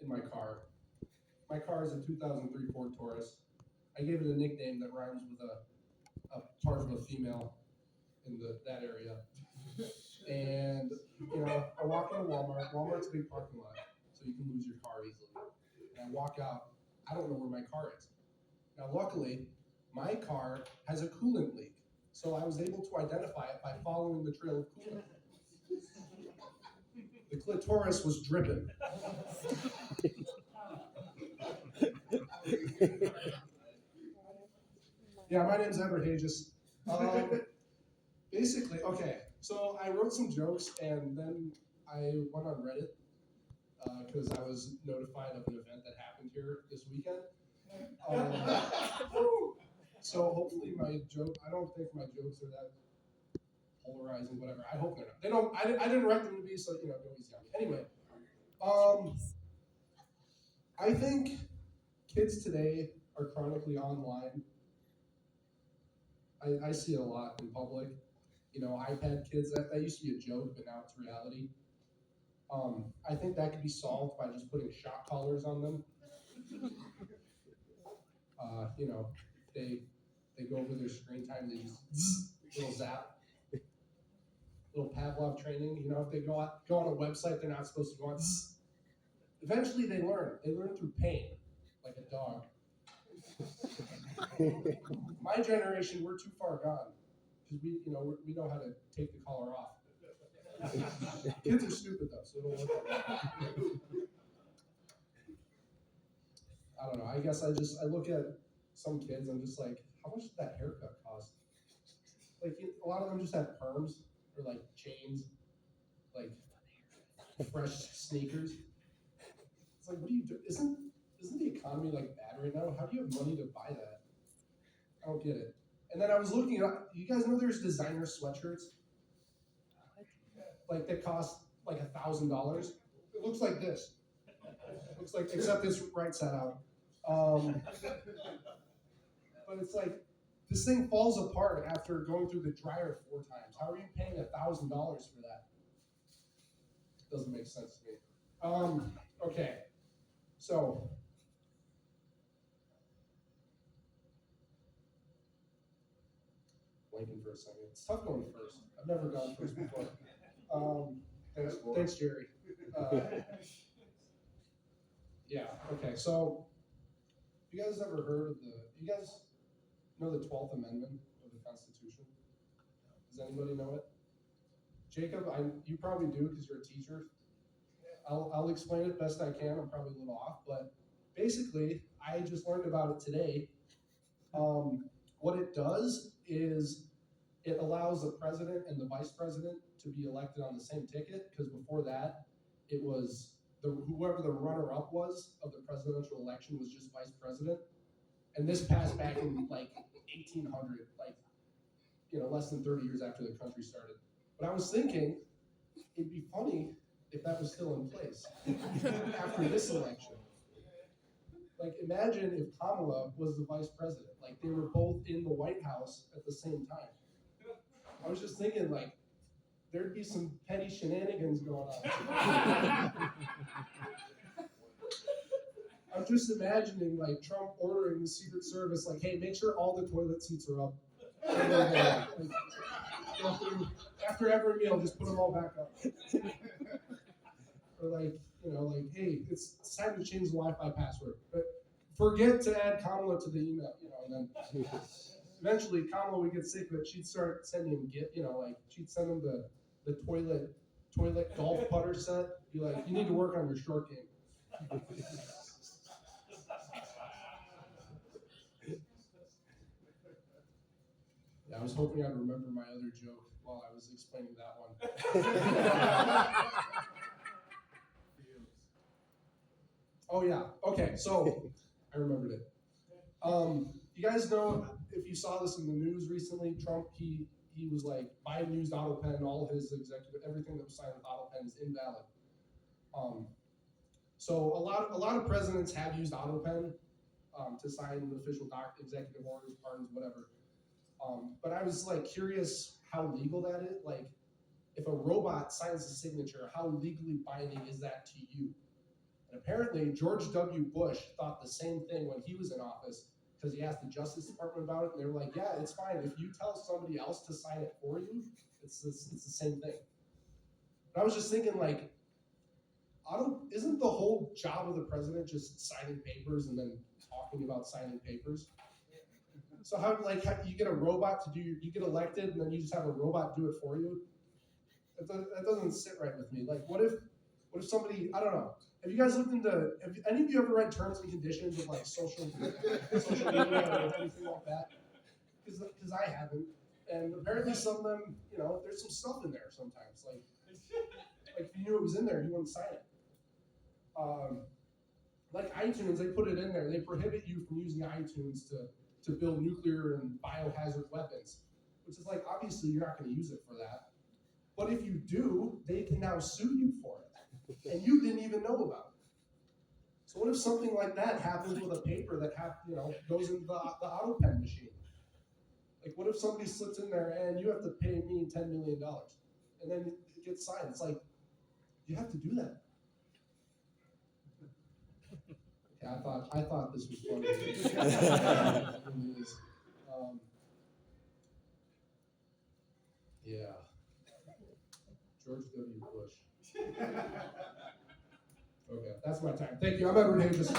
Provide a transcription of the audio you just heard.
my car. My car is a 2003 Ford Taurus. I gave it a nickname that rhymes with a part of a female in that area. And I walk into Walmart. Walmart's a big parking lot, so you can lose your car easily. And I walk out. I don't know where my car is. Now, luckily, my car has a coolant leak, so I was able to identify it by following the trail of coolant. The clitoris was dripping. Yeah, my name's Edward Hages. Basically, okay, so I wrote some jokes and then I went on Reddit because I was notified of an event that happened here this weekend. So hopefully I don't think my jokes are that polarizing, whatever. I hope they're not. They don't. I didn't write them to be, so go easy on me. Anyway, I think kids today are chronically online. I see it a lot in public. iPad kids. That used to be a joke, but now it's reality. I think that could be solved by just putting shock collars on them. They go over their screen time, they just little zap, little Pavlov training. If they go on a website they're not supposed to go on, eventually they learn. They learn through pain, like a dog. My generation, we're too far gone because we know how to take the collar off. Kids are stupid though, so it'll work. I don't know. I guess I look at some kids. I'm just like, how much did that haircut cost? Like a lot of them just have perms or like chains, like fresh sneakers. It's like, what do you do? Isn't the economy like bad right now? How do you have money to buy that? I don't get it. And then I was looking up. You guys know there's designer sweatshirts, like that cost like $1,000. It looks like this. It looks like, except it's right side out. But it's like this thing falls apart after going through the dryer 4 times. How are you paying $1,000 for that? Doesn't make sense to me. Okay, so blanking for a second. It's tough going first. I've never gone first before. Thanks, Jerry. Yeah. Okay. So, you guys ever heard of you guys know the 12th Amendment of the Constitution? Does anybody know it? Jacob, you probably do because you're a teacher. I'll explain it best I can. I'm probably a little off, but basically, I just learned about it today. What it does is it allows the president and the vice president to be elected on the same ticket, because before that, it was whoever the runner-up was of the presidential election was just vice president. And this passed back in like 1800, less than 30 years after the country started. But I was thinking, it'd be funny if that was still in place after this election. Like, imagine if Kamala was the vice president. Like, they were both in the White House at the same time. I was just thinking, like, there'd be some petty shenanigans going on. I'm just imagining, like, Trump ordering the Secret Service, like, hey, make sure all the toilet seats are up. And then, after every meal, just put them all back up. Or hey, it's time to change the Wi-Fi password. But forget to add Kamala to the email, and then eventually Kamala would get sick of it. She'd start sending him she'd send him the toilet golf putter set. Be like, you need to work on your short game. Yeah, I was hoping I'd remember my other joke while I was explaining that one. Oh yeah. Okay, so I remembered it. You guys know, if you saw this in the news recently, Trump he was like, Biden used AutoPen, all his everything that was signed with AutoPen is invalid. So a lot of presidents have used AutoPen to sign official executive orders, pardons, whatever. But I was like curious how legal that is. Like, if a robot signs a signature, how legally binding is that to you? And apparently George W. Bush thought the same thing when he was in office, because he asked the Justice Department about it, and they were like, yeah, it's fine. If you tell somebody else to sign it for you, it's the same thing. But I was just thinking, like, isn't the whole job of the president just signing papers and then talking about signing papers? So how you get a robot to you get elected and then you just have a robot do it for you? That doesn't sit right with me. Like, what if somebody, I don't know. Have you guys looked into? Have any of you ever read terms and conditions of like social media or anything like that? Because I haven't, and apparently some of them, there's some stuff in there sometimes. Like if you knew it was in there, you wouldn't sign it. Like iTunes, they put it in there. They prohibit you from using iTunes to build nuclear and biohazard weapons, which is like, obviously you're not going to use it for that. But if you do, they can now sue you for it, and you didn't even know about it. So what if something like that happens with a paper that goes into the auto pen machine? Like, what if somebody slips in there and you have to pay me $10 million, and then it gets signed? It's like, you have to do that. Yeah, I thought this was funny. Yeah. George W. Bush. Okay, that's my time. Thank you. I'm Edward Hayes.